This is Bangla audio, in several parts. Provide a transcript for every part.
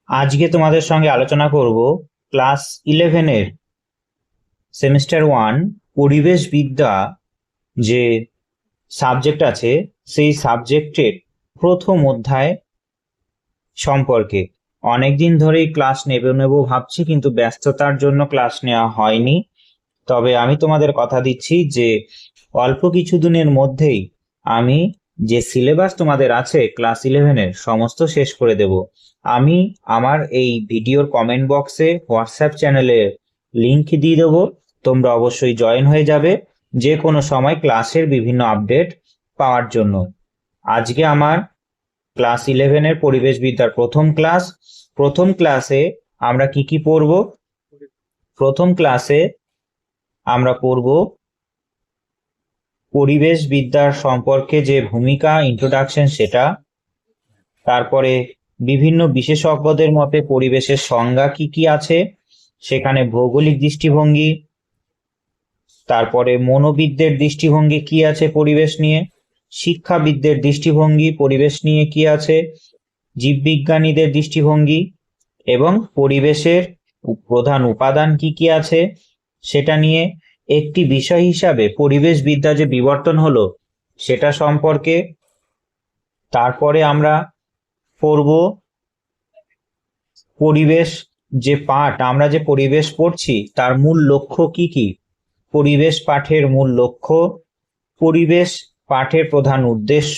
আজকে তোমাদের সঙ্গে আলোচনা করব ক্লাস 11-এর সেমিস্টার 1 পরিবেশ বিদ্যা যে সাবজেক্ট আছে সেই সাবজেক্টের প্রথম অধ্যায় সম্পর্কে। অনেকদিন ধরেই ক্লাস নেব ভাবছি, কিন্তু ব্যস্ততার জন্য ক্লাস নেওয়া হয়নি। তবে আমি তোমাদের কথা দিচ্ছি যে অল্প কিছু দিনের মধ্যেই আমি যে সিলেবাস তোমাদের আছে ক্লাস 11-এর সমস্ত শেষ করে দেব। আমি আমার এই ভিডিওর কমেন্ট বক্সে হোয়াটসঅ্যাপ চ্যানেলের লিংক দিয়ে দেবো, তোমরা অবশ্যই জয়েন হয়ে যাবে যে কোনো সময় ক্লাসের বিভিন্ন আপডেট পাওয়ার জন্য। আজকে আমার ক্লাস 11-এর পরিবেশ বিদ্যার প্রথম ক্লাসে আমরা কি পড়ব? প্রথম ক্লাসে আমরা পড়ব পরিবেশ বিদ্যার সম্পর্কে যে ভূমিকা, ইন্ট্রোডাকশন সেটা। তারপরে বিভিন্ন বিশেষজ্ঞদের মতে পরিবেশের সংজ্ঞা কি আছে, সেখানে ভৌগোলিক দৃষ্টিভঙ্গি, তারপরে মনোবিদদের দৃষ্টিভঙ্গি কি আছে পরিবেশ নিয়ে, শিক্ষাবিদদের দৃষ্টিভঙ্গি পরিবেশ নিয়ে কি আছে, জীববিজ্ঞানীদের দৃষ্টিভঙ্গি এবং পরিবেশের প্রধান উপাদান কি আছে সেটা নিয়ে, একটি বিষয় হিসাবে পরিবেশ বিদ্যা যে বিবর্তন হলো সেটা সম্পর্কে। তারপরে আমরা পড়ব পরিবেশ যে পাঠ, আমরা যে পরিবেশ পড়ছি তার মূল লক্ষ্য কি, পরিবেশ পাঠের মূল লক্ষ্য, পরিবেশ পাঠের প্রধান উদ্দেশ্য,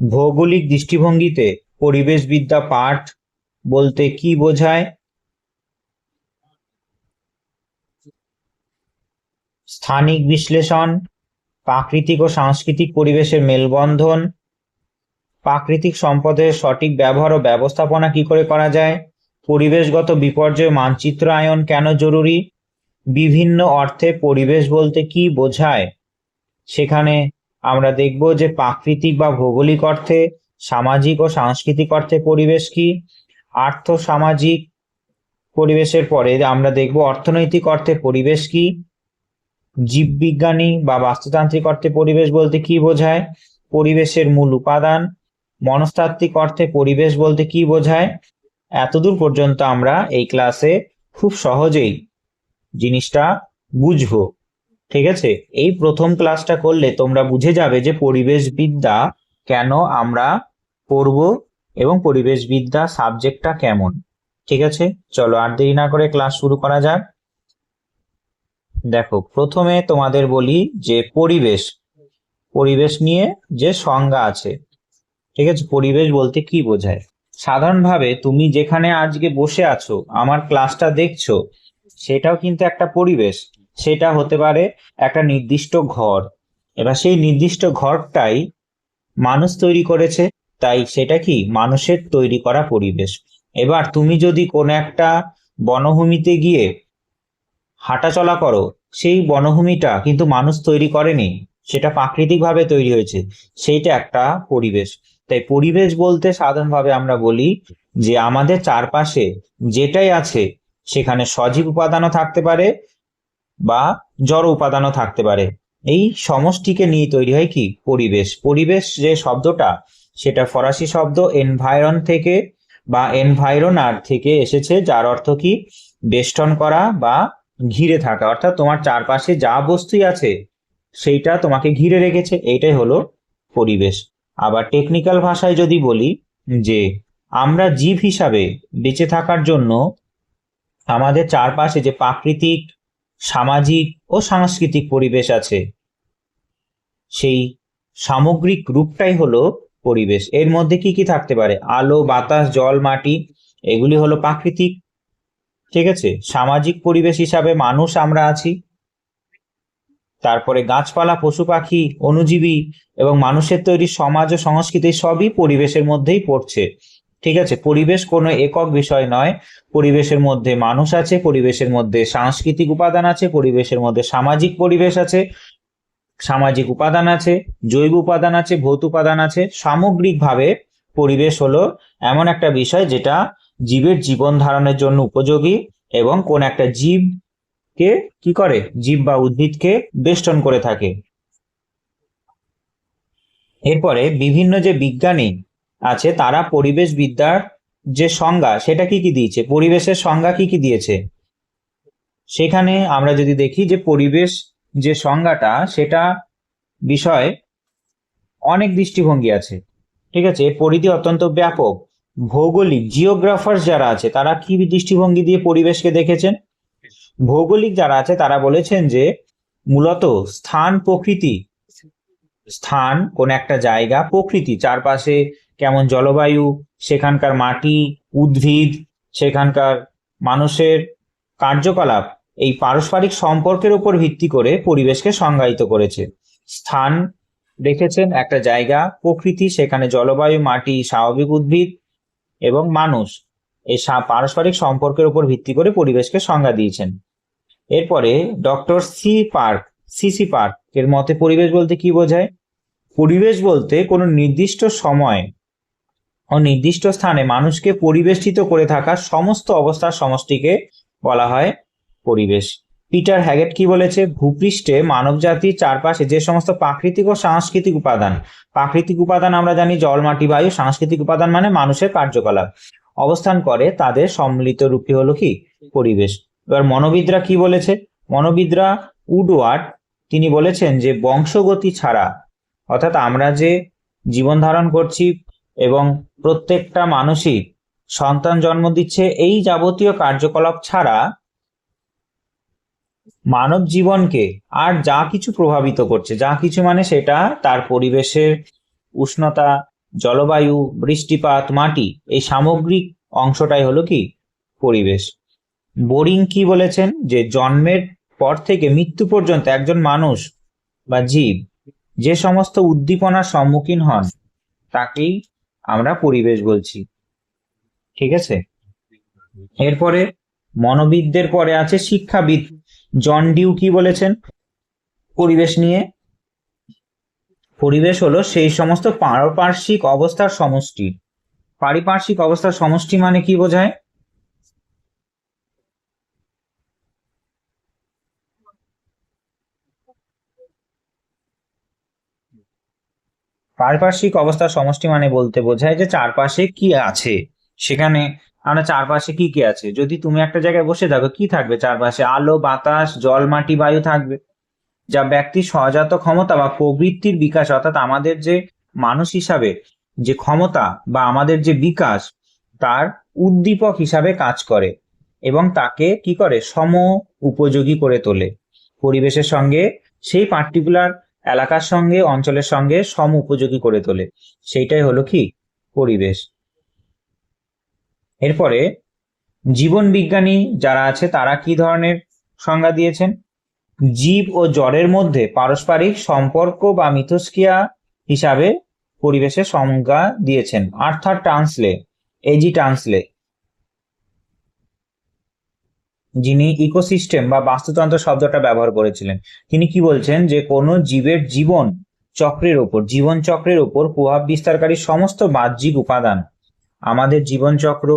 ভৌগোলিক দৃষ্টিভঙ্গিতে পরিবেশ বিদ্যা পাঠ বলতে কি বোঝায়, স্থানিক বিশ্লেষণ, প্রাকৃতিক ও সাংস্কৃতিক পরিবেশের মেলবন্ধন, প্রাকৃতিক সম্পদের সঠিক ব্যবহার ও ব্যবস্থাপনা কি করে করা যায়, পরিবেশগত বিপর্যয় মানচিত্রায়ন কেন জরুরি, বিভিন্ন অর্থে পরিবেশ বলতে কি বোঝায়। সেখানে আমরা দেখব যে প্রাকৃতিক বা ভৌগোলিক অর্থে, সামাজিক ও সাংস্কৃতিক অর্থে পরিবেশ কি, আর্থ সামাজিক পরিবেশের পরে আমরা দেখব অর্থনৈতিক অর্থে পরিবেশ কি, জীববিজ্ঞানী বা বাস্তুতান্ত্রিক অর্থে পরিবেশ বলতে কি বোঝায়, পরিবেশের মূল উপাদান, মনস্তাত্ত্বিক অর্থে পরিবেশ বলতে কি বোঝায়। এতদূর পর্যন্ত আমরা এই ক্লাসে খুব সহজেই জিনিসটা বুঝবো। ঠিক আছে, এই প্রথম ক্লাসটা করলে তোমরা বুঝে যাবে যে পরিবেশ বিদ্যা কেন আমরা পড়ব এবং পরিবেশ বিদ্যা সাবজেক্টটা কেমন। ঠিক আছে, চলো আর দেরি না করে ক্লাস শুরু করা যাক। দেখো, প্রথমে তোমাদের বলি যে পরিবেশ নিয়ে যে সংজ্ঞা আছে। ঠিক আছে, পরিবেশ বলতে কি বোঝায়। সাধারণভাবে তুমি যেখানে আজকে বসে আছো, আমার ক্লাসটা দেখছো, সেটাও কিন্তু একটা পরিবেশ। সেটা হতে পারে একটা নির্দিষ্ট ঘর। এবার সেই নির্দিষ্ট ঘরটাই মানুষ তৈরি করেছে, তাই সেটা কি মানুষের তৈরি করা পরিবেশ। এবার তুমি যদি কোনো একটা বনভূমিতে গিয়ে হাঁটাচলা করো, সেই বনভূমিটা কিন্তু মানুষ তৈরি করেনি, সেটা প্রাকৃতিকভাবে তৈরি হয়েছে, সেইটা একটা পরিবেশ। তাই পরিবেশ বলতে সাধারণভাবে আমরা বলি যে আমাদের চারপাশে যেটাই আছে সেখানে সজীব উপাদানও থাকতে পারে বা জড় উপাদানও থাকতে পারে, এই সমষ্টিকে নিয়ে তৈরি হয় কি পরিবেশ। পরিবেশ যে শব্দটা, সেটা ফরাসি শব্দ এনভায়রন থেকে বা এনভায়রনার থেকে এসেছে, যার অর্থ কি বেষ্টন করা বা ঘিরে থাকা, অর্থাৎ তোমার চারপাশে যা বস্তুই আছে সেইটা তোমাকে ঘিরে রেখেছে, এইটাই হলো পরিবেশ। আবার টেকনিক্যাল ভাষায় যদি বলি যে আমরা জীব হিসাবে বেঁচে থাকার জন্য আমাদের চারপাশে যে প্রাকৃতিক, সামাজিক ও সাংস্কৃতিক পরিবেশ আছে, সেই সামগ্রিক রূপটাই হলো পরিবেশ। এর মধ্যে কি থাকতে পারে, আলো, বাতাস, জল, মাটি, এগুলি হলো প্রাকৃতিক। ঠিক আছে, সামাজিক পরিবেশ হিসাবে মানুষ আমরা আছি, তারপরে গাছপালা, পশু পাখি, অণুজীবী এবং মানুষের তৈরি সমাজ ও সংস্কৃতি সবই পরিবেশের মধ্যেই পড়ছে। ঠিক আছে, পরিবেশ কোনো একক বিষয় নয়, পরিবেশের মধ্যে মানুষ আছে, পরিবেশের মধ্যে সাংস্কৃতিক উপাদান আছে, পরিবেশের মধ্যে সামাজিক পরিবেশ আছে, সামাজিক উপাদান আছে, জৈব উপাদান আছে, ভৌত উপাদান আছে। সামগ্রিকভাবে পরিবেশ হলো এমন একটা বিষয় যেটা জীবের জীবন ধারণের জন্য উপযোগী এবং কোন একটা জীবকে কি করে, জীব বা উদ্ভিদকে বেষ্টন করে থাকে। এরপরে বিভিন্ন যে বিজ্ঞানী আছে তারা পরিবেশবিদ্যার যে সংজ্ঞা সেটা কি কি দিয়েছে, পরিবেশের সংজ্ঞা কি কি দিয়েছে। সেখানে আমরা যদি দেখি যে পরিবেশ যে সংজ্ঞাটা সেটা বিষয়ে অনেক দৃষ্টিভঙ্গি আছে, ঠিক আছে, এর পরিধি অত্যন্ত ব্যাপক। ভৌগোলিক জিওগ্রাফার যারা আছে তারা কি দৃষ্টিভঙ্গি দিয়ে পরিবেশকে দেখেছেন। ভৌগোলিক যারা আছে তারা বলেছেন যে মূলত স্থান প্রকৃতি, স্থান কোন একটা জায়গা, প্রকৃতি চারপাশে কেমন জলবায়ু, সেখানকার মাটি, উদ্ভিদ, সেখানকার মানুষের কার্যকলাপ, এই পারস্পরিক সম্পর্কের উপর ভিত্তি করে পরিবেশকে সংজ্ঞায়িত করেছে। স্থান দেখেছেন একটা জায়গা, প্রকৃতি সেখানে জলবায়ু, মাটি, স্বাভাবিক উদ্ভিদ এবং মানুষ, এই পারস্পরিক সম্পর্কের উপর ভিত্তি করে পরিবেশকে সংজ্ঞা দিয়েছেন। এরপরে ডক্টর সিসি পার্ক এর মতে পরিবেশ বলতে কি বোঝায়। পরিবেশ বলতে কোনো নির্দিষ্ট সময় ও নির্দিষ্ট স্থানে মানুষকে পরিবেষ্টিত করে থাকা সমস্ত অবস্থার সমষ্টিকে বলা হয় পরিবেশ। পিটার হ্যাগেট কি বলেছে, ভূপৃষ্ঠে মানবজাতির চারপাশে যে সমস্ত প্রাকৃতিক ও সাংস্কৃতিক উপাদান, প্রাকৃতিক উপাদান আমরা জানি জল, মাটি, বায়ু, সাংস্কৃতিক উপাদান মানে মানুষের কার্যকলাপ, অবস্থান করে তাদের সম্মিলিত রূপই হলো কি পরিবেশ। এবার মনোবিদরা কি বলেছে, মনোবিদরা উডওয়ার্ড তিনি বলেছেন যে বংশগতি ছাড়া, অর্থাৎ আমরা যে জীবন ধারণ করছি এবং প্রত্যেকটা মানুষই সন্তান জন্ম দিচ্ছে, এই যাবতীয় কার্যকলাপ ছাড়া মানব জীবনকে আর যা কিছু প্রভাবিত করছে, যা কিছু মানে সেটা তার পরিবেশের উষ্ণতা, জলবায়ু, বৃষ্টিপাত, মাটি, এই সামগ্রিক অংশটাই হলো কি পরিবেশ। বোরিং কি বলেছেন যে জন্মের পর থেকে মৃত্যু পর্যন্ত একজন মানুষ বা জীব যে সমস্ত উদ্দীপনার সম্মুখীন হন তাকেই আমরা পরিবেশ বলছি, ঠিক আছে। এরপরে মনোবিদদের পরে আছে শিক্ষাবিদ জন ডিউ কি বলেছেন পরিবেশ নিয়ে। পরিবেশ হলো সেই সমস্ত পারিপার্শ্বিক অবস্থার সমষ্টি। পারিপার্শ্বিক অবস্থার সমষ্টি মানে কি বোঝায়, পারিপার্শ্বিক অবস্থার সমষ্টি মানে বলতে বোঝায় যে চারপাশে কি আছে। সেখানে আমরা চারপাশে কি কি আছে, যদি তুমি একটা জায়গায় বসে থাকো কি থাকবে চারপাশে, আলো, বাতাস, জল, মাটি, বায়ু থাকবে। যা ব্যক্তির সহজাত ক্ষমতা বা প্রবৃত্তির বিকাশ, অর্থাৎ আমাদের যে মানুষ হিসাবে যে ক্ষমতা বা আমাদের যে বিকাশ তার উদ্দীপক হিসাবে কাজ করে এবং তাকে কি করে সম উপযোগী করে তোলে পরিবেশের সঙ্গে, সেই পার্টিকুলার এলাকার সঙ্গে অঞ্চলের সঙ্গে সম উপযোগী করে তোলে, সেইটাই হলো কি পরিবেশ। এরপরে জীবন বিজ্ঞানী যারা আছে তারা কি ধরনের সংজ্ঞা দিয়েছেন, জীব ও জড়ের মধ্যে পারস্পরিক সম্পর্ক বা মিথস্ক্রিয়া হিসাবে পরিবেশের সংজ্ঞা দিয়েছেন। আর্থার টান্সলে যিনি ইকোসিস্টেম বা বাস্তুতন্ত্র শব্দটা ব্যবহার করেছিলেন, তিনি কি বলছেন যে কোনো জীবের জীবন চক্রের উপর প্রভাব বিস্তারকারী সমস্ত বাহ্যিক উপাদান, আমাদের জীবন চক্র,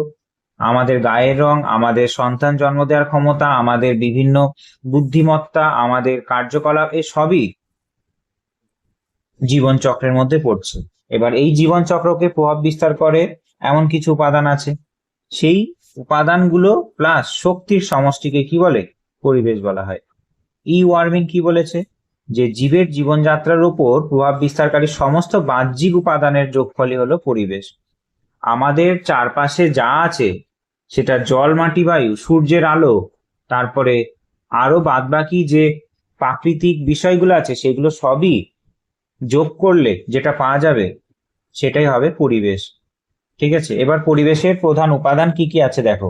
আমাদের গায়ের রং, আমাদের সন্তান জন্ম দেওয়ার ক্ষমতা, আমাদের বিভিন্ন বুদ্ধিমত্তা, আমাদের কার্যকলাপ, এ সবই জীবন চক্রের মধ্যে পড়ছে। এবার এই জীবন চক্রকে প্রভাব বিস্তার করে এমন কিছু উপাদান আছে, সেই উপাদানগুলো প্লাস শক্তির সমষ্টিকে কি বলে পরিবেশ বলা হয়। ওয়ার্মিং কি বলেছে, যে জীবের জীবনযাত্রার উপর প্রভাব বিস্তারকারী সমস্ত বাহ্যিক উপাদানের যোগফলই হলো পরিবেশ। আমাদের চারপাশে যা আছে সেটা জল, মাটি, বায়ু, সূর্যের আলো, তারপরে আরো বাদবাকি যে প্রাকৃতিক বিষয়গুলো আছে সেগুলো সবই যোগ করলে যেটা পাওয়া যাবে সেটাই হবে পরিবেশ, ঠিক আছে। এবার পরিবেশের প্রধান উপাদান কি কি আছে দেখো।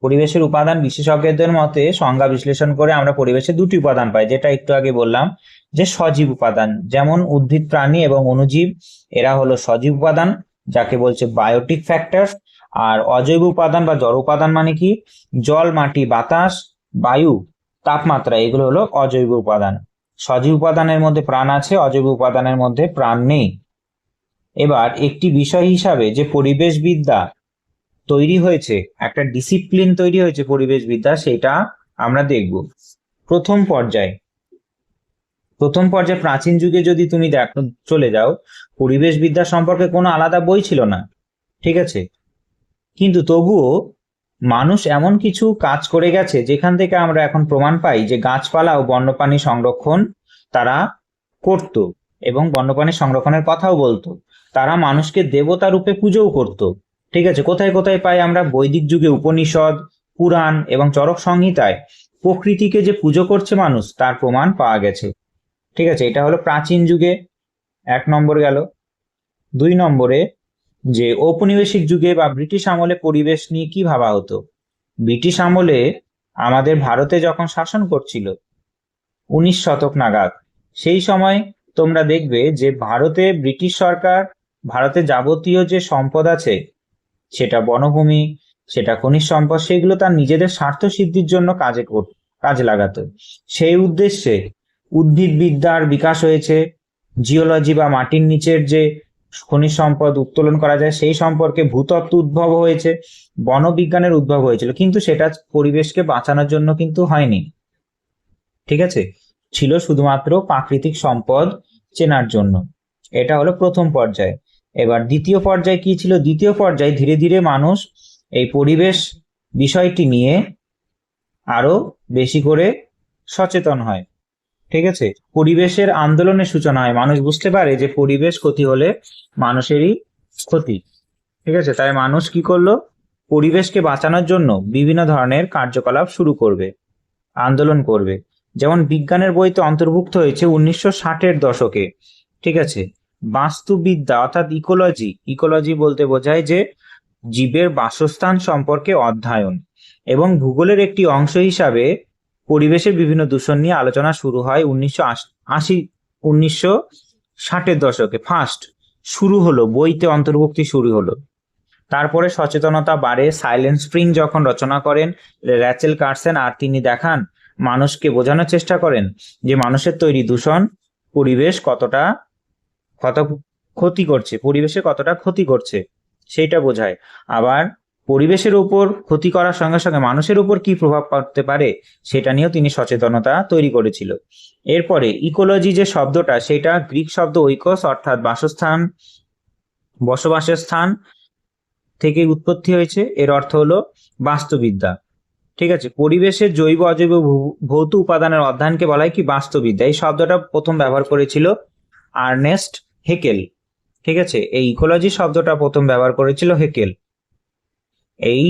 পরিবেশের উপাদান বিশেষজ্ঞদের মতে সংজ্ঞা বিশ্লেষণ করে আমরা পরিবেশে দুটি উপাদান পাই, যেটা একটু আগে বললাম যে সজীব উপাদান, যেমন উদ্ভিদ, প্রাণী এবং অণুজীব, এরা হলো সজীব উপাদান যাকে বলছে বায়োটিক ফ্যাক্টর। আর অজৈব উপাদান বা জড় উপাদান মানে কি, জল, মাটি, বাতাস, বায়ু, তাপমাত্রা, এগুলো হলো অজৈব উপাদান। সজীব উপাদানের মধ্যে প্রাণ আছে, অজৈব উপাদানের মধ্যে প্রাণ নেই। এবার একটি বিষয় হিসাবে যে পরিবেশবিদ্যা তৈরি হয়েছে, একটা ডিসিপ্লিন তৈরি হয়েছে পরিবেশবিদ্যা, সেটা আমরা দেখব। প্রথম পর্যায়ে প্রথম পর্যায়ে প্রাচীন যুগে যদি তুমি দেখো চলে যাও, পরিবেশবিদ্যা সম্পর্কে কোনো আলাদা বই ছিল না, ঠিক আছে। কিন্তু তবুও মানুষ এমন কিছু কাজ করে গেছে যেখান থেকে আমরা এখন প্রমাণ পাই যে গাছপালা ও বন্যপ্রাণী সংরক্ষণ তারা করত, এবং বন্যপ্রাণী সংরক্ষণের কথাও বলতো। তারা মানুষকে দেবতা রূপে পুজোও করত, ঠিক আছে। কোথায় কোথায় পাই আমরা? বৈদিক যুগে উপনিষদ, পুরাণ এবং চরক সংহিতায় প্রকৃতিকে যে পুজো করছে মানুষ তার প্রমাণ পাওয়া গেছে, ঠিক আছে। এটা হলো প্রাচীন যুগে, 1 নম্বর গেল। 2 নম্বরে, যে ঔপনিবেশিক যুগে বা ব্রিটিশ আমলে পরিবেশ নিয়ে কি ভাবা হতো? ব্রিটিশ আমলে আমাদের ভারতে যখন শাসন করছিল 19 শতক নাগাদ, সেই সময় তোমরা দেখবে যে ভারতে ব্রিটিশ সরকার ভারতে যাবতীয় যে সম্পদ আছে, সেটা বনভূমি, সেটা খনিজ সম্পদ, সেগুলো তার নিজেদের স্বার্থ সিদ্ধির জন্য কাজে লাগাতো। সেই উদ্দেশ্যে উদ্ভিদবিদ্যার বিকাশ হয়েছে, জিওলজি বা মাটির নিচের যে খনিজ সম্পদ উত্তোলন করা যায় সেই সম্পর্কে ভূতত্ত্ব উদ্ভব হয়েছে, বনবিজ্ঞানের উদ্ভব হয়েছিল, কিন্তু সেটা পরিবেশকে বাঁচানোর জন্য কিন্তু হয়নি, ঠিক আছে। ছিল শুধুমাত্র প্রাকৃতিক সম্পদ চেনার জন্য। এটা হলো প্রথম পর্যায়ে। এবার দ্বিতীয় পর্যায়ে কি ছিল? দ্বিতীয় পর্যায়ে ধীরে ধীরে মানুষ এই পরিবেশ বিষয়টি নিয়ে আরো বেশি করে সচেতন হয়, ঠিক আছে। পরিবেশের আন্দোলনের সূচনা হয়, মানুষ বুঝতে পারে যে পরিবেশ ক্ষতি হলে মানুষেরই ক্ষতি, ঠিক আছে। তাই মানুষ কি করলো? পরিবেশকে বাঁচানোর জন্য বিভিন্ন ধরনের কার্যকলাপ শুরু করবে, আন্দোলন করবে। যেমন বিজ্ঞানের বইতে অন্তর্ভুক্ত হয়েছে 1960-এর দশকে, ঠিক আছে, বাস্তুবিদ্যা অর্থাৎ ইকোলজি। ইকোলজি বলতে বোঝায় যে জীবের বাসস্থান সম্পর্কে অধ্যয়ন, এবং ভূগোলের একটি অংশ হিসাবে পরিবেশের বিভিন্ন দূষণ নিয়ে আলোচনা শুরু হয় 1960-এর দশকে। ফার্স্ট শুরু হলো, বইতে অন্তর্ভুক্তি শুরু হলো। তারপরে সচেতনতা বাড়ে। সাইলেন্ট স্প্রিং যখন রচনা করেন র্যাচেল কার্সন, আর তিনি দেখান, মানুষকে বোঝানোর চেষ্টা করেন যে মানুষের তৈরি দূষণ পরিবেশ কতটা ক্ষতি করছে, পরিবেশে কতটা ক্ষতি করছে সেইটা বোঝায়। আবার পরিবেশের উপর ক্ষতি করার সঙ্গে সঙ্গে মানুষের উপর কি প্রভাব পড়তে পারে সেটা নিয়েও তিনি সচেতনতা তৈরি করেছিল। এরপরে ইকোলজি যে শব্দটা, সেটা গ্রিক শব্দ ঐকস অর্থাৎ বাসস্থান, বসবাসের স্থান থেকে উৎপত্তি হয়েছে। এর অর্থ হলো বাস্তুবিদ্যা, ঠিক আছে। পরিবেশের জৈব অজৈব ভৌত উপাদানের অধ্যয়নকে বলা হয় কি? বাস্তুবিদ্যা। এই শব্দটা প্রথম ব্যবহার করেছিল আর্নেস্ট হেকেল, ঠিক আছে। এই ইকোলজি শব্দটা প্রথম ব্যবহার করেছিল হেকেল। এই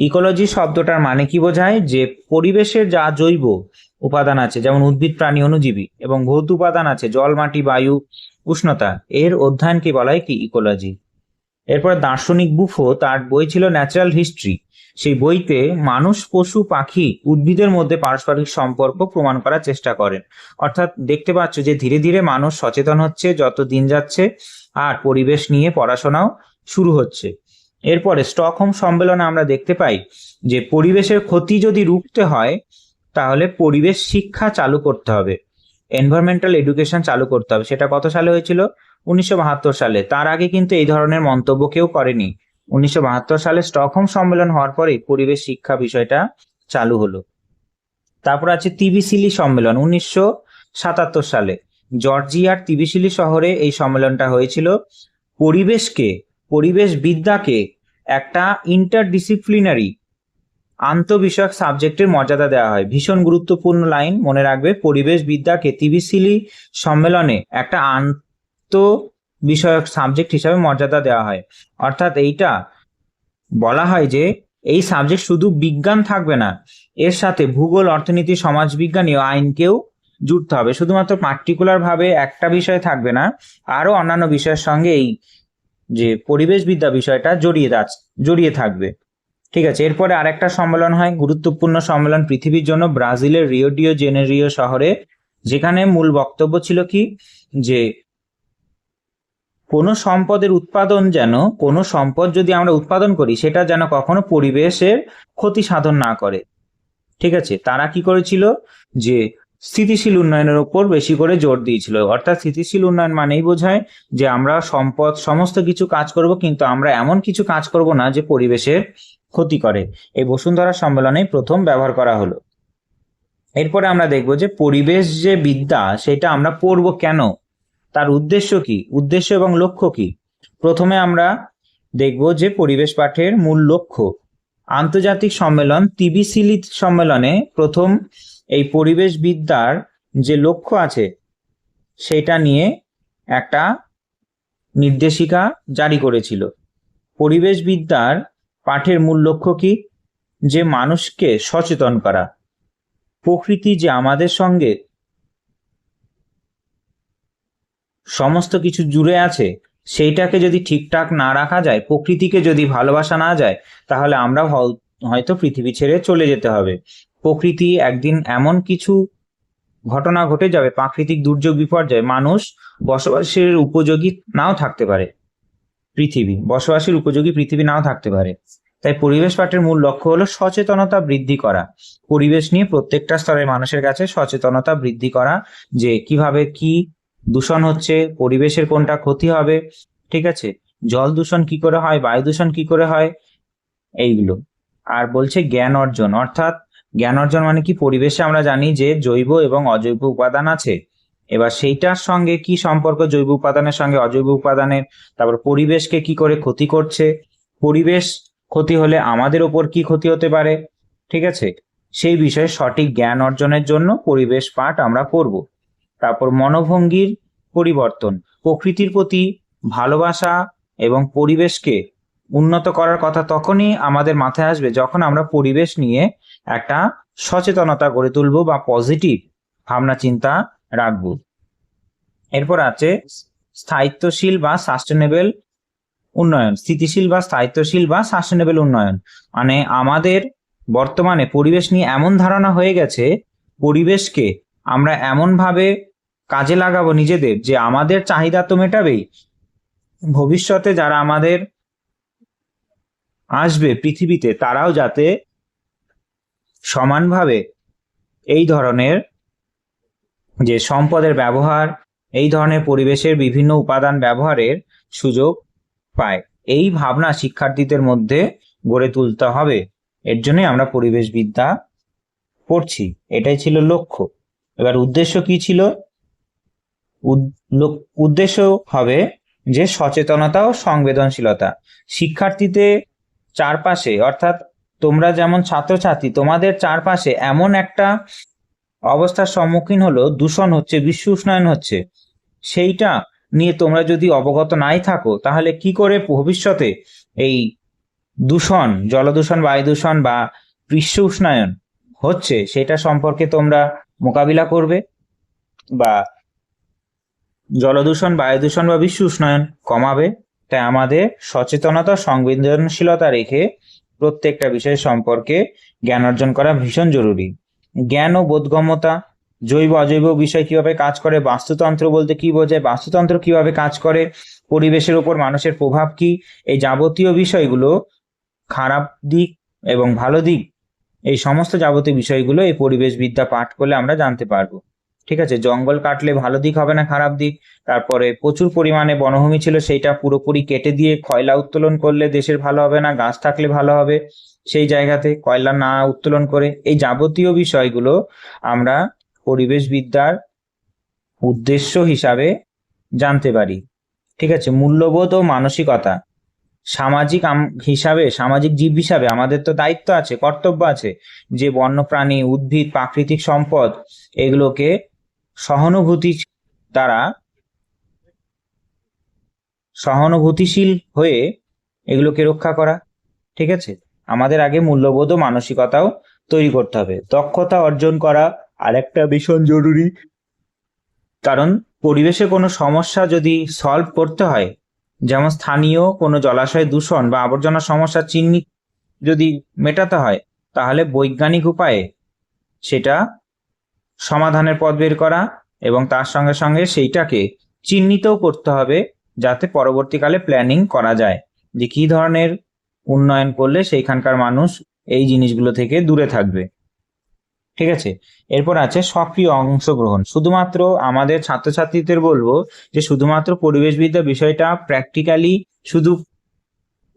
ইকোলজি শব্দটার মানে কি বোঝায়? যে পরিবেশের যা জৈব উপাদান আছে, যেমন উদ্ভিদ, প্রাণী, অণুজীবী, এবং ভৌত উপাদান আছে, জল, মাটি, বায়ু, উষ্ণতা, এর অধ্যয়নকে বলা হয় কি? ইকোলজি। এরপর দার্শনিক বুফো, তার বই ছিল ন্যাচারাল হিস্ট্রি। সেই বইতে মানুষ, পশু, পাখি, উদ্ভিদের মধ্যে পারস্পরিক সম্পর্ক প্রমাণ করার চেষ্টা করেন। অর্থাৎ দেখতে পাচ্ছ যে ধীরে ধীরে মানুষ সচেতন হচ্ছে যত দিন যাচ্ছে, আর পরিবেশ নিয়ে পড়াশোনাও শুরু হচ্ছে। এরপরে স্টকহোম সম্মেলনে আমরা দেখতে পাই যে পরিবেশের ক্ষতি যদি রুখতে হয় তাহলে পরিবেশ শিক্ষা চালু করতে হবে, এনভায়রনমেন্টাল এডুকেশন চালু করতে হবে। সেটা কত সালে হয়েছিল? 1972 সালে। তার আগে কিন্তু এই ধরনের মন্তব্য কেউ করেনি। 1972 সালে স্টকহোম সম্মেলন হওয়ার পরে পরিবেশ শিক্ষা বিষয়টা চালু হলো। তারপর আছে তিবিসিলি সম্মেলন 1977 সালে। জর্জিয়ার তিবিসিলি শহরে এই সম্মেলনটা হয়েছিল। পরিবেশবিদ্যাকে একটা ইন্টারডিসিপ্লিনারি আন্তঃবিষয়ক সাবজেক্টের মর্যাদা দেওয়া হয়। ভীষণ গুরুত্বপূর্ণ লাইন, মনে রাখবে। পরিবেশবিদ্যাকে তিবিসিলি সম্মেলনে একটা বিষয়ক সাবজেক্ট হিসাবে মর্যাদা দেওয়া হয়। অর্থাৎ এইটা বলা হয় যে এই সাবজেক্ট শুধু বিজ্ঞান থাকবে না, এর সাথে ভূগোল, অর্থনীতি, সমাজবিজ্ঞান ও আইনকেও জুড়তে হবে। শুধুমাত্র পার্টিকুলার ভাবে একটা বিষয় থাকবে না, আরো অন্যান্য বিষয়ের সঙ্গে এই যে পরিবেশবিদ্যা বিষয়টা জড়িয়ে থাকবে, ঠিক আছে। এরপরে আরেকটা সম্মেলন হয়, গুরুত্বপূর্ণ সম্মেলন পৃথিবীর জন্য, ব্রাজিলের রিও ডি জেনেরিও শহরে। যেখানে মূল বক্তব্য ছিল কি? যে কোনো সম্পদের উৎপাদন যেন, কোনো সম্পদ যদি আমরা উৎপাদন করি সেটা যেন কখনো পরিবেশের ক্ষতি সাধন না করে, ঠিক আছে। তারা কি করেছিল? যে স্থিতিশীল উন্নয়নের উপর বেশি করে জোর দিয়েছিল। অর্থাৎ স্থিতিশীল উন্নয়ন মানেই বোঝায় যে আমরা সম্পদ সমস্ত কিছু কাজ করব, কিন্তু আমরা এমন কিছু কাজ করব না যে পরিবেশের ক্ষতি করে। এই বসুন্ধরা সম্মেলনে প্রথম ব্যবহার করা হলো। এরপরে আমরা দেখব যে পরিবেশ যে বিদ্যা সেটা আমরা পড়ব কেন, তার উদ্দেশ্য কি, উদ্দেশ্য এবং লক্ষ্য কি। প্রথমে আমরা দেখব যে পরিবেশ পাঠের মূল লক্ষ্য। আন্তর্জাতিক সম্মেলন তিবিসিলি সম্মেলনে প্রথম এই পরিবেশ বিদ্যার যে লক্ষ্য আছে সেটা নিয়ে একটা নির্দেশিকা জারি করেছিল। পরিবেশ বিদ্যার পাঠের মূল লক্ষ্য কি, যে মানুষকে সচেতন করা। প্রকৃতি যে আমাদের সঙ্গে সমস্ত কিছু জুড়ে আছে সেইটাকে যদি ঠিকঠাক না রাখা যায়, প্রকৃতিকে যদি ভালোবাসা না যায়, তাহলে আমরা হয়তো পৃথিবী ছেড়ে চলে যেতে হবে। প্রকৃতি একদিন এমন কিছু ঘটনা ঘটে যাবে, প্রাকৃতিক দুর্যোগ বিপর্যয়, মানুষ বসবাসের উপযোগী নাও থাকতে পারে, বসবাসের উপযোগী পৃথিবী নাও থাকতে পারে। তাই পরিবেশ পাঠের মূল লক্ষ্য হলো সচেতনতা বৃদ্ধি করা, পরিবেশ নিয়ে প্রত্যেকটা স্তরের মানুষের কাছে সচেতনতা বৃদ্ধি করা, যে কিভাবে কি দূষণ হচ্ছে, পরিবেশের কোনটা ক্ষতি হবে, ঠিক আছে, জল দূষণ কি করে হয়, বায়ু দূষণ কি করে হয়, এইগুলো। আর বলছে জ্ঞান অর্জন, অর্থাৎ জ্ঞান অর্জন মানে কি, পরিবেশে আমরা জানি যে জৈব এবং অজৈব উপাদান আছে, এবার সেইটার সঙ্গে কি সম্পর্ক জৈব উপাদানের সঙ্গে অজৈব উপাদানের, তারপর পরিবেশকে কি করে ক্ষতি করছে, পরিবেশ ক্ষতি হলে আমাদের ওপর কি ক্ষতি হতে পারে, ঠিক আছে, সেই বিষয়ে সঠিক জ্ঞান অর্জনের জন্য পরিবেশ পাঠ আমরা পড়ব। তারপর মনোভঙ্গির পরিবর্তন, প্রকৃতির প্রতি ভালোবাসা এবং পরিবেশকে উন্নত করার কথা তখনই আমাদের মাথায় আসবে যখন আমরা পরিবেশ নিয়ে একটা সচেতনতা গড়ে তুলব বা পজিটিভ ভাবনা চিন্তা রাখবো। এরপর আছে স্থায়িত্বশীল বা সাস্টেনেবল উন্নয়ন, স্থিতিশীল বা স্থায়িত্বশীল বা সাস্টেনেবল উন্নয়ন। মানে আমাদের বর্তমানে পরিবেশ নিয়ে এমন ধারণা হয়ে গেছে, পরিবেশকে আমরা এমনভাবে কাজে লাগাবো নিজেদের, যে আমাদের চাহিদা তো মেটাবেই, ভবিষ্যতে যারা আমাদের আসবে পৃথিবীতে তারাও যাতে সমানভাবে এই ধরনের যে সম্পদের ব্যবহার, এই ধরনের পরিবেশের বিভিন্ন উপাদান ব্যবহারের সুযোগ পায়, এই ভাবনা শিক্ষার্থীদের মধ্যে গড়ে তুলতে হবে। এর জন্যই আমরা পরিবেশ বিদ্যা পড়ছি, এটাই ছিল লক্ষ্য। এবার উদ্দেশ্য কি ছিল, উদ্দেশ্য হবে যে সচেতনতা ও সংবেদনশীলতা। শিক্ষার্থীদের চারপাশে, অর্থাৎ তোমরা যেমন ছাত্রছাত্রী, তোমাদের চারপাশে এমন একটা অবস্থার সম্মুখীন হলো, দূষণ হচ্ছে, বিশ্ব উষ্ণায়ন হচ্ছে, সেইটা নিয়ে তোমরা যদি অবগত নাই থাকো, তাহলে কি করে ভবিষ্যতে এই দূষণ, জলদূষণ, বায়ু দূষণ বা বিশ্ব উষ্ণায়ন হচ্ছে সেটা সম্পর্কে তোমরা মোকাবিলা করবে, বা জলদূষণ, বায়ু দূষণ বা বিশ্ব উষ্ণায়ন কমাবে। তাই আমাদের সচেতনতা, সংবেদনশীলতা রেখে প্রত্যেকটা বিষয় সম্পর্কে জ্ঞান অর্জন করা ভীষণ জরুরি। জ্ঞান ও বোধগম্যতা, জৈব অজৈব বিষয় কিভাবে কাজ করে, বাস্তুতন্ত্র বলতে কি বোঝায়, বাস্তুতন্ত্র কিভাবে কাজ করে, পরিবেশের উপর মানুষের প্রভাব কি, এই যাবতীয় বিষয়গুলো, খারাপ দিক এবং ভালো দিক, এই সমস্ত যাবতীয় বিষয়গুলো এই পরিবেশ বিদ্যা পাঠ করলে আমরা জানতে পারবো। ঠিক আছে, জঙ্গল কাটলে ভালো দিক হবে না, খারাপ দিক। তারপরে প্রচুর পরিমাণে বনভূমি ছিল, সেইটা পুরোপুরি কেটে দিয়ে কয়লা উত্তোলন করলে দেশের ভালো হবে না, গাছ থাকলে ভালো হবে, সেই জায়গাতে কয়লা না উত্তোলন করে, এই যাবতীয় বিষয়গুলো আমরা পরিবেশ বিদ্যার উদ্দেশ্য হিসাবে জানতে পারি। ঠিক আছে, মূল্যবোধ ও মানসিকতা, সামাজিক হিসাবে, সামাজিক জীব হিসাবে আমাদের তো দায়িত্ব আছে, কর্তব্য আছে, যে বন্যপ্রাণী, উদ্ভিদ, প্রাকৃতিক সম্পদ, এগুলোকে সহানুভূতি দ্বারা, সহানুভূতিশীল হয়ে এগুলোকে রক্ষা করা। ঠিক আছে, আমাদের আগে মূল্যবোধ ও মানসিকতাও তৈরি করতে হবে। দক্ষতা অর্জন করা আরেকটা ভীষণ জরুরি, কারণ পরিবেশে কোনো সমস্যা যদি সলভ করতে হয়, যেমন স্থানীয় কোনো জলাশয় দূষণ বা আবর্জনা সমস্যা যদি মেটাতে হয়, তাহলে বৈজ্ঞানিক উপায়ে সেটা সমাধানের পথ বের করা, এবং তার সঙ্গে সঙ্গে সেইটাকে চিহ্নিতও করতে হবে, যাতে পরবর্তীকালে প্ল্যানিং করা যায় যে কি ধরনের উন্নয়ন করলে সেইখানকার মানুষ এই জিনিসগুলো থেকে দূরে থাকবে। ঠিক আছে, এরপর আছে সক্রিয় অংশগ্রহণ। শুধুমাত্র আমাদের ছাত্রছাত্রীদের বলবো যে শুধুমাত্র পরিবেশবিদ্যা বিষয়টা প্র্যাকটিক্যালি, শুধু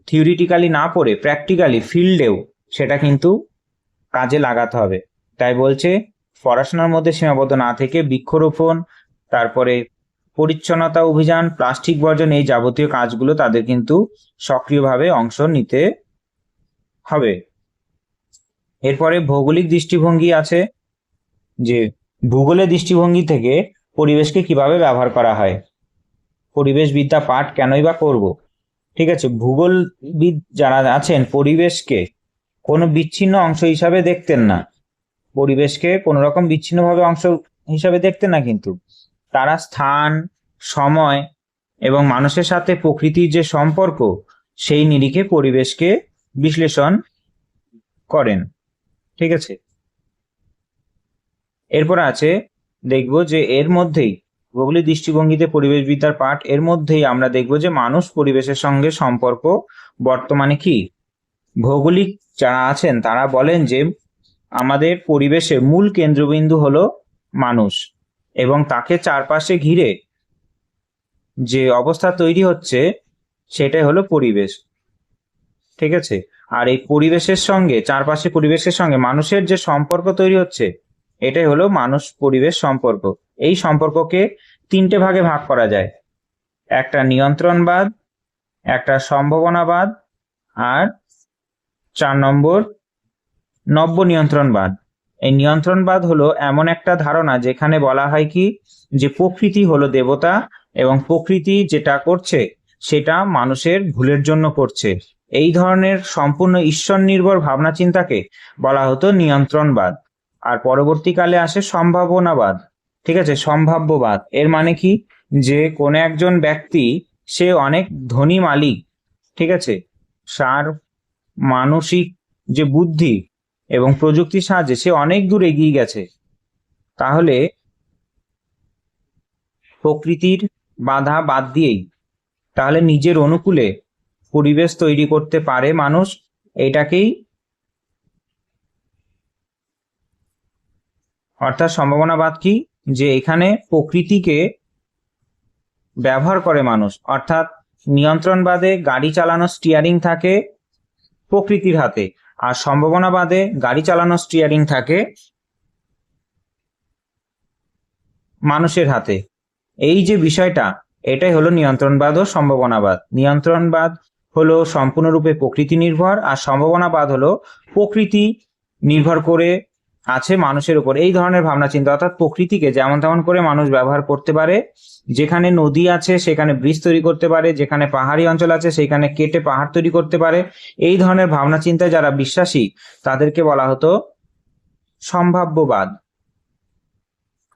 থিওরিটিক্যালি না পড়ে প্র্যাকটিক্যালি ফিল্ডেও সেটা কিন্তু কাজে লাগাতে হবে। তাই বলছে পড়াশোনার মধ্যে সীমাবদ্ধ না থেকে বৃক্ষরোপণ, তারপরে পরিচ্ছন্নতা অভিযান, প্লাস্টিক বর্জন, এই যাবতীয় কাজগুলো তাদের কিন্তু সক্রিয়ভাবে অংশ নিতে হবে। এরপরে ভৌগোলিক দৃষ্টিভঙ্গি আছে, যে ভূগোলের দৃষ্টিভঙ্গি থেকে পরিবেশকে কিভাবে ব্যবহার করা হয়, পরিবেশবিদ্যা পাঠ কেনই বা করব। ঠিক আছে, ভূগোলবিদ যারা আছেন পরিবেশকে কোনো বিচ্ছিন্ন অংশ হিসাবে দেখতেন না, পরিবেশকে কোনো রকম বিচ্ছিন্নভাবে অংশ হিসাবে দেখতেন না, কিন্তু তারা স্থান, সময় এবং মানুষের সাথে প্রকৃতির যে সম্পর্ক, সেই নিরিখে পরিবেশকে বিশ্লেষণ করেন। ঠিক আছে, এরপর আছে, দেখব যে এর মধ্যেই ভৌগোলিক দৃষ্টিভঙ্গিতে পরিবেশবিদ্যার পাঠ, এর মধ্যেই আমরা দেখব যে মানুষ পরিবেশের সঙ্গে সম্পর্ক বর্তমানে কি। ভৌগোলিক যারা আছেন তারা বলেন যে আমাদের পরিবেশের মূল কেন্দ্রবিন্দু হলো মানুষ, এবং তাকে চারপাশে ঘিরে যে অবস্থা তৈরি হচ্ছে সেটাই হলো পরিবেশ। ঠিক আছে, আর এই পরিবেশের সঙ্গে, চারপাশে পরিবেশের সঙ্গে মানুষের যে সম্পর্ক তৈরি হচ্ছে, এটাই হলো মানুষ পরিবেশ সম্পর্ক। এই সম্পর্ককে তিনটে ভাগে ভাগ করা যায়, একটা নিয়ন্ত্রণবাদ, একটা সম্ভাবনাবাদ, আর 4 নম্বর নব্য নিয়ন্ত্রণবাদ। এই নিয়ন্ত্রণবাদ হলো এমন একটা ধারণা যেখানে বলা হয় কি, যে প্রকৃতি হলো দেবতা এবং প্রকৃতি যেটা করছে সেটা মানুষের ভুলের জন্য করছে। এই ধরনের সম্পূর্ণ ঈশ্বর নির্ভর ভাবনা চিন্তাকে বলা হতো নিয়ন্ত্রণবাদ। আর পরবর্তীকালে আসে সম্ভাবনাবাদ। ঠিক আছে, সম্ভাব্যবাদ এর মানে কি, যে কোনো একজন ব্যক্তি সে অনেক ধনী মালিক, ঠিক আছে, তার মানসিক যে বুদ্ধি এবং প্রযুক্তির সাহায্যে সে অনেক দূর এগিয়ে গেছে, তাহলে প্রকৃতির বাধা বাদ দিয়েই তাহলে নিজের অনুকূলে পরিবেশ তৈরি করতে পারে মানুষ। এটাকেই অর্থাৎ সম্ভাবনাবাদ কি, যে এখানে প্রকৃতিকে ব্যবহার করে মানুষ। অর্থাৎ নিয়ন্ত্রণবাদে গাড়ি চালানোর স্টিয়ারিং থাকে প্রকৃতির হাতে, আর সম্ভাবনাবাদে গাড়ি চালানোর স্টিয়ারিং থাকে মানুষের হাতে। এই যে বিষয়টা, এটাই হলো নিয়ন্ত্রণবাদ ও সম্ভাবনাবাদ। নিয়ন্ত্রণবাদ হলো সম্পূর্ণরূপে প্রকৃতি নির্ভর, আর সম্ভাবনাবাদ হলো প্রকৃতি নির্ভর করে আছে মানুষের উপর। এই ধরনের ভাবনা চিন্তা, অর্থাৎ প্রকৃতিকে যেমন তেমন করে মানুষ ব্যবহার করতে পারে। যেখানে নদী আছে সেখানে ব্রিজ তৈরি করতে পারে, যেখানে পাহাড়ি অঞ্চল আছে সেখানে কেটে পাহাড় তৈরি করতে পারে। এই ধরনের ভাবনা চিন্তায় যারা বিশ্বাসী তাদেরকে বলা হতো সম্ভাব্যবাদ।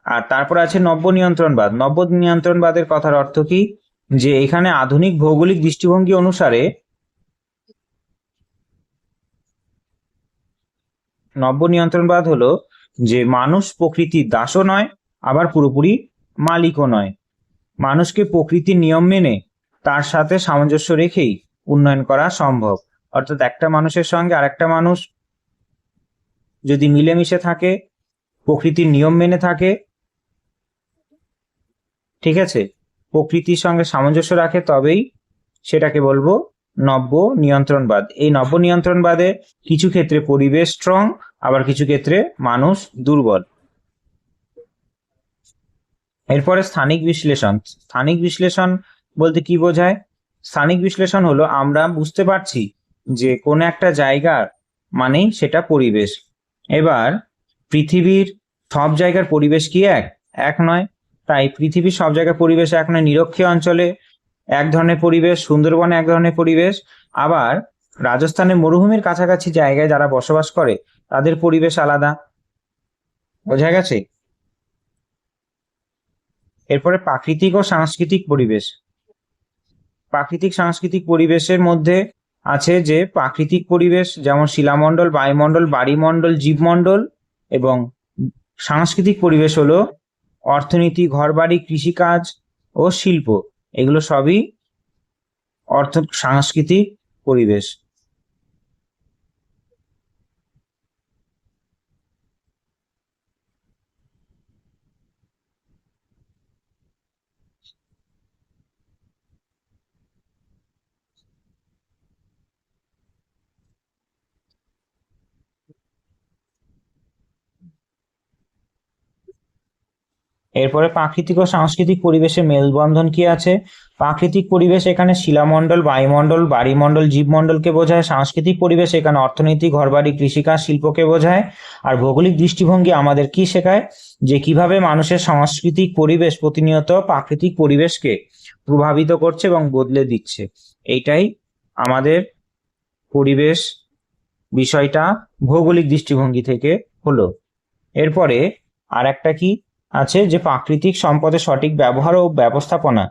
আর তারপর আছে নব্য নিয়ন্ত্রণবাদ। নব্য নিয়ন্ত্রণবাদের কথার অর্থ কি, যে এখানে আধুনিক ভৌগোলিক দৃষ্টিভঙ্গি অনুসারে নব্য নিয়ন্ত্রণবাদ হলো যে মানুষ প্রকৃতির দাসও নয়, আবার পুরোপুরি মালিকও নয়। মানুষকে প্রকৃতির নিয়ম মেনে তার সাথে সামঞ্জস্য রেখেই উন্নয়ন করা সম্ভব। অর্থাৎ একটা মানুষের সঙ্গে আরেকটা মানুষ যদি মিলেমিশে থাকে, প্রকৃতির নিয়ম মেনে থাকে, ঠিক আছে, প্রকৃতির সঙ্গে সামঞ্জস্য রাখে, তবেই সেটাকে বলবো নব্য নিয়ন্ত্রণবাদ। এই নব্য নিয়ন্ত্রণবাদে কিছু ক্ষেত্রে পরিবেশ স্ট্রং, আবার কিছু ক্ষেত্রে মানুষ দুর্বল। এরপরে স্থানিক বিশ্লেষণ। স্থানিক বিশ্লেষণ বলতে কি বোঝায়? স্থানিক বিশ্লেষণ হলো আমরা বুঝতে পারছি যে কোনো একটা জায়গার মানেই সেটা পরিবেশ। এবার পৃথিবীর সব জায়গার পরিবেশ কি এক? এক নয়। তাই পৃথিবীর সব জায়গার পরিবেশ এক নয়। নিরক্ষীয় অঞ্চলে এক ধরনের পরিবেশ, সুন্দরবনে এক ধরনের পরিবেশ, আবার রাজস্থানের মরুভূমির কাছাকাছি জায়গায় যারা বসবাস করে তাদের পরিবেশ আলাদা। বোঝা গেছে? এরপরে প্রাকৃতিক ও সাংস্কৃতিক পরিবেশ। প্রাকৃতিক সাংস্কৃতিক পরিবেশের মধ্যে আছে যে প্রাকৃতিক পরিবেশ যেমন শিলামণ্ডল, বায়ুমণ্ডল, বাড়িমণ্ডল, জীবমণ্ডল, এবং সাংস্কৃতিক পরিবেশ হলো অর্থনীতি, ঘরবাড়ি, কৃষিকাজ ও শিল্প। এগুলো সবই সাংস্কৃতিক পরিবেশ। এরপরে প্রাকৃতিক ও সাংস্কৃতিক পরিবেশের মেলবন্ধন কি আছে? প্রাকৃতিক পরিবেশ এখানে শিলামণ্ডল, বায়ুমণ্ডল, বাড়িমণ্ডল, জীবমণ্ডলকে বোঝায়। সাংস্কৃতিক পরিবেশ এখানে অর্থনীতি, ঘরবাড়ি, কৃষিকাজ, শিল্পকে বোঝায়। আর ভৌগোলিক দৃষ্টিভঙ্গি আমাদের কি শেখায়? যে কিভাবে মানুষের সাংস্কৃতিক পরিবেশ প্রতিনিয়ত প্রাকৃতিক পরিবেশকে প্রভাবিত করছে এবং বদলে দিচ্ছে। এইটাই আমাদের পরিবেশ বিষয়টা ভৌগোলিক দৃষ্টিভঙ্গি থেকে হলো। এরপরে আর একটা কি আছে, যে প্রাকৃতিক সম্পদের সঠিক ব্যবহার ও ব্যবস্থাপনা।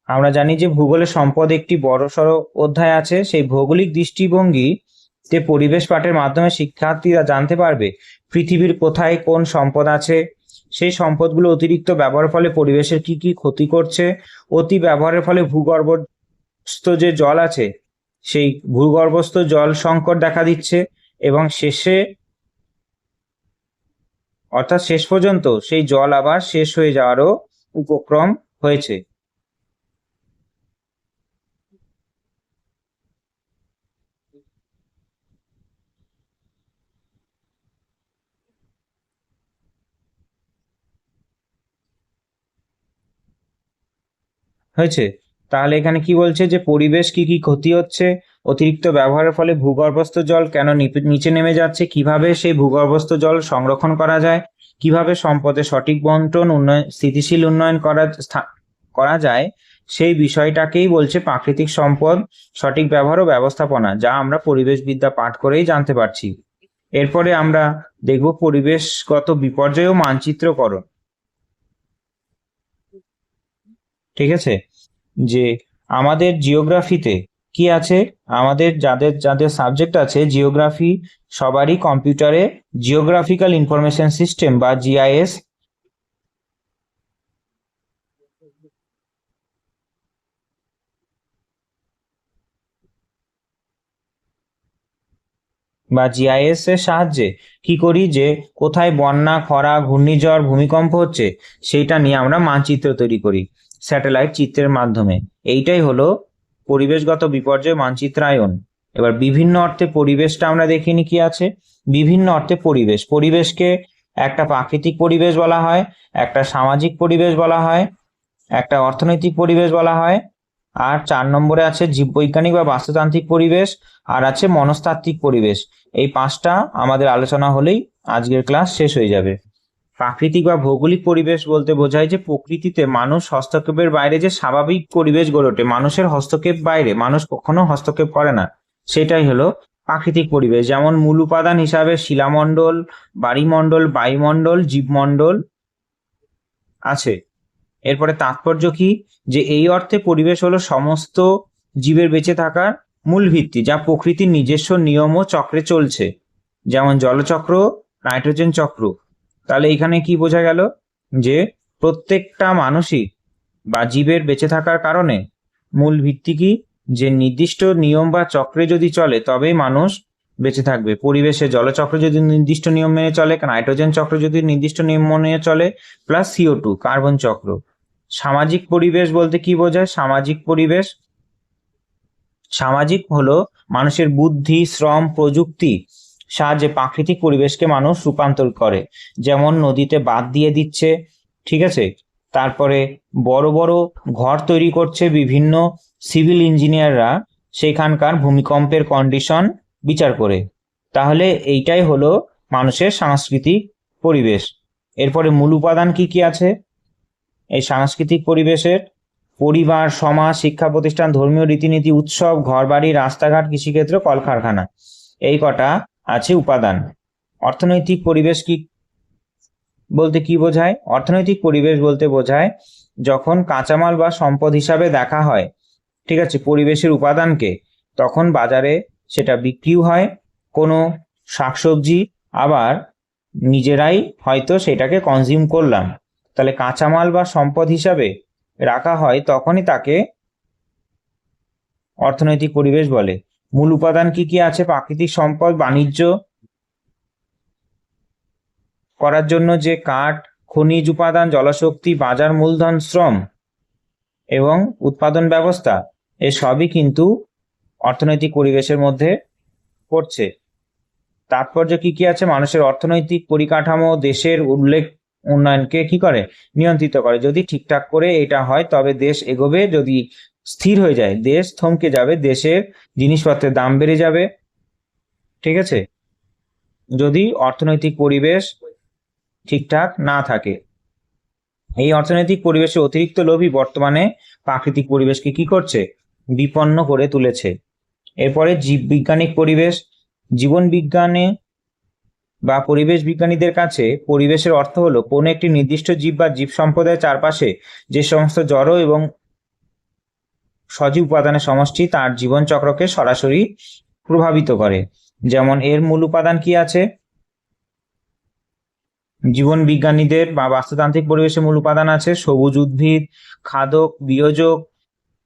আমরা জানি যে ভূগোলের সম্পদ একটি বড়সড় অধ্যায় আছে। সেই ভৌগোলিক দৃষ্টিভঙ্গিতে পরিবেশ পাঠের মাধ্যমে শিক্ষার্থীরা জানতে পারবে পৃথিবীর কোথায় কোন সম্পদ আছে, সেই সম্পদগুলো অতিরিক্ত ব্যবহারের ফলে পরিবেশের কি কি ক্ষতি করছে, অতি ব্যবহারের ফলে ভূগর্ভস্থ যে জল আছে সেই ভূগর্ভস্থ জল সংকট দেখা দিচ্ছে, এবং শেষ পর্যন্ত সেই জল আবার শেষ হয়ে যাওয়ারও উপক্রম হয়েছে। হয়েছে। তাহলে এখানে কি বলছে, যে পরিবেশ কি কি ক্ষতি হচ্ছে, অতিরিক্ত ব্যবহারের ফলে ভূগর্ভস্থ জল কেন নিচে নেমে যাচ্ছে, কিভাবে সেই ভূগর্ভস্থ জল সংরক্ষণ করা যায়, কিভাবে সম্পদের সঠিক বন্টন, স্থিতিশীল উন্নয়ন করা যায়, সেই বিষয়টাকেই বলছে প্রাকৃতিক সম্পদ সঠিক ব্যবহার ও ব্যবস্থাপনা, যা আমরা পরিবেশবিদ্যা পাঠ করেই জানতে পারছি। এরপরে আমরা দেখব পরিবেশগত বিপর্যয় ও মানচিত্রকরণ। ঠিক আছে, যে আমাদের জিওগ্রাফিতে কি আছে, আমাদের যাদের যাদের সাবজেক্ট আছে জিওগ্রাফি, সবারই কম্পিউটারে জিওগ্রাফিক্যাল ইনফরমেশন সিস্টেম বা জিআইএস এর সাহায্যে কি করি, যে কোথায় বন্যা, খরা, ঘূর্ণিঝড়, ভূমিকম্প হচ্ছে সেইটা নিয়ে আমরা মানচিত্র তৈরি করি স্যাটেলাইট চিত্রের মাধ্যমে। এইটাই হলো পরিবেশগত বিপর্যয় মানচিত্রায়ন। এবার বিভিন্ন অর্থে পরিবেশটা আমরা দেখিনি কি আছে। বিভিন্ন অর্থে পরিবেশকে একটা প্রাকৃতিক পরিবেশ বলা হয়, একটা সামাজিক পরিবেশ বলা হয়, একটা অর্থনৈতিক পরিবেশ বলা হয়, আর 4 নম্বরে আছে জীববৈজ্ঞানিক বা বাস্তুতান্ত্রিক পরিবেশ, আর আছে মনস্তাত্ত্বিক পরিবেশ। এই 5টা আমাদের আলোচনা হলেই আজকের ক্লাস শেষ হয়ে যাবে। প্রাকৃতিক বা ভৌগোলিক পরিবেশ বলতে বোঝায় যে প্রকৃতিতে মানুষ হস্তক্ষেপের বাইরে যে স্বাভাবিক পরিবেশ গড়ে ওঠে, মানুষের হস্তক্ষেপ বাইরে মানুষ কখনো হস্তক্ষেপ করে না, সেটাই হলো প্রাকৃতিক পরিবেশ। যেমন মূল উপাদান হিসাবে শিলামণ্ডল, বাড়িমণ্ডল, বায়ুমণ্ডল, জীবমণ্ডল আছে। এরপরে তাৎপর্য কি, যে এই অর্থে পরিবেশ হলো সমস্ত জীবের বেঁচে থাকার মূল ভিত্তি, যা প্রকৃতির নিজস্ব নিয়ম ও চক্রে চলছে, যেমন জলচক্র, নাইট্রোজেন চক্র। তাহলে এখানে কি বোঝা গেল, যে প্রত্যেকটা মানুষই বা জীবের বেঁচে থাকার কারণে মূল ভিত্তি কি, যে নির্দিষ্ট নিয়ম বা চক্রে যদি চলে তবেই মানুষ বেঁচে থাকবে। পরিবেশে জলচক্র যদি নির্দিষ্ট নিয়ম মেনে চলে, নাইট্রোজেন চক্র যদি নির্দিষ্ট নিয়ম মেনে চলে, প্লাস CO2 কার্বন চক্র। সামাজিক পরিবেশ বলতে কি বোঝায়? সামাজিক হলো মানুষের বুদ্ধি, শ্রম, প্রযুক্তি সাহায্যে প্রাকৃতিক পরিবেশকে মানুষ রূপান্তর করে। যেমন নদীতে বাঁধ দিয়ে দিচ্ছে, ঠিক আছে, তারপরে বড় বড় ঘর তৈরি করছে বিভিন্ন সিভিল ইঞ্জিনিয়াররা সেখানকার ভূমিকম্পের কন্ডিশন বিচার করে। তাহলে এইটাই হলো মানুষের সাংস্কৃতিক পরিবেশ। এরপরে মূল উপাদান কি কি আছে এই সাংস্কৃতিক পরিবেশের? পরিবার, সমাজ, শিক্ষা প্রতিষ্ঠান, ধর্মীয় রীতিনীতি, উৎসব, ঘরবাড়ি, রাস্তাঘাট, কৃষিক্ষেত্র, কলকারখানা, এই কটা আছে উপাদান। অর্থনৈতিক পরিবেশ কি বলতে কি বোঝায়? অর্থনৈতিক পরিবেশ বলতে বোঝায় যখন কাঁচামাল বা সম্পদ হিসাবে দেখা হয়, ঠিক আছে, পরিবেশের উপাদানকে, তখন বাজারে সেটা বিক্রিও হয়। কোনো শাকসবজি আবার নিজেরাই হয়তো সেটাকে কনজিউম করলাম, তাহলে কাঁচামাল বা সম্পদ হিসাবে রাখা হয়, তখনই তাকে অর্থনৈতিক পরিবেশ বলে। মূল উপাদান কি কি আছে? প্রাকৃতিক সম্পদ, বাণিজ্য করার জন্য যে কাঠ, খনিজ উপাদান, জলশক্তি, বাজার মূলধন, শ্রম এবং উৎপাদন ব্যবস্থা, এসবই কিন্তু অর্থনৈতিক পরিবেশের মধ্যে পড়ছে। তাৎপর্য কি কি আছে? মানুষের অর্থনৈতিক পরিকাঠামো দেশের উন্নয়নকে কি করে? নিয়ন্ত্রিত করে। যদি ঠিকঠাক করে এটা হয় তবে দেশ এগোবে, যদি স্থির হয়ে যায় দেশ থমকে যাবে, দেশের জিনিসপত্রের দাম বেড়ে যাবে। ঠিক আছে, যদি অর্থনৈতিক পরিবেশ ঠিকঠাক না থাকে। এই অর্থনৈতিক পরিবেশে অতিরিক্ত লোভই বর্তমানে প্রাকৃতিক পরিবেশকে কি করছে? বিপন্ন করে তুলেছে। এরপরে জীববিজ্ঞানিক পরিবেশ। জীবন বিজ্ঞানে বা পরিবেশ বিজ্ঞানীদের কাছে পরিবেশের অর্থ হলো কোনো একটি নির্দিষ্ট জীব বা জীব সম্প্রদায়ের চারপাশে যে সমস্ত জড় এবং সজীব উপাদানের সমষ্টি তার জীবন চক্রকে সরাসরি প্রভাবিত করে। যেমন এর মূল উপাদান কি আছে? জীবন বিজ্ঞানীদের বা বাস্তুতান্ত্রিক পরিবেশের মূল উপাদান আছে সবুজ উদ্ভিদ, খাদক, বিয়োজক।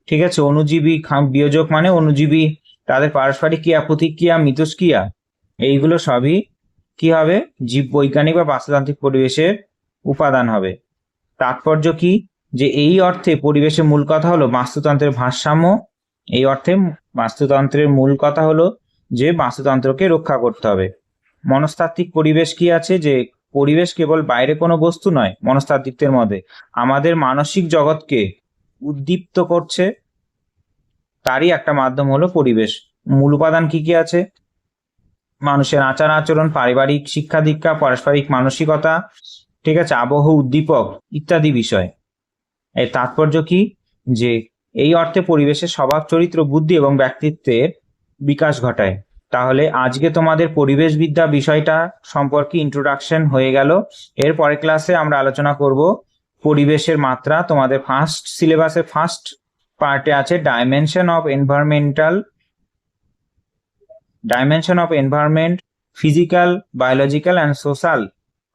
ঠিক আছে, অণুজীবী। বিয়োজক মানে অণুজীবী, তাদের পারস্পরিক ক্রিয়া প্রতিক্রিয়া, মিথস্ক্রিয়া, এইগুলো সবই কি হবে? জীব বৈজ্ঞানিক বা বাস্তুতান্ত্রিক পরিবেশের উপাদান হবে। তাৎপর্য কি? যে এই অর্থে পরিবেশের মূল কথা হলো বাস্তুতন্ত্রের ভারসাম্য। এই অর্থে বাস্তুতন্ত্রের মূল কথা হলো যে বাস্তুতন্ত্রকে রক্ষা করতে হবে। মনস্তাত্ত্বিক পরিবেশ কি আছে? যে পরিবেশ কেবল বাইরে কোনো বস্তু নয়, মনস্তাত্ত্বিকদের মধ্যে আমাদের মানসিক জগৎকে উদ্দীপ্ত করছে, তারই একটা মাধ্যম হলো পরিবেশ। মূল উপাদান কি কি আছে? মানুষের আচার আচরণ, পারিবারিক শিক্ষা দীক্ষা, পারস্পরিক মানসিকতা, ঠিক আছে, আবহ উদ্দীপক ইত্যাদি বিষয়। এর তাৎপর্য কি? যে এই অর্থে পরিবেশের স্বভাব চরিত্র বুদ্ধি এবং ব্যক্তিত্বের বিকাশ ঘটায়। তাহলে আজকে তোমাদের পরিবেশবিদ্যা বিষয়টা সম্পর্কে ইন্ট্রোডাকশন হয়ে গেল। এর পরের ক্লাসে আমরা আলোচনা করব পরিবেশের মাত্রা। তোমাদের ফার্স্ট সিলেবাসের ফার্স্ট পার্টে আছে dimension of environment, physical, biological and social,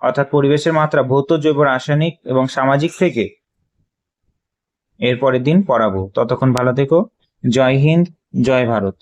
অর্থাৎ পরিবেশের মাত্রা ভৌত, জৈব, রাসায়নিক এবং সামাজিক থেকে এর পরের দিন পড়াবো। ততক্ষণ ভালো থেকো। জয় হিন্দ, জয় ভারত।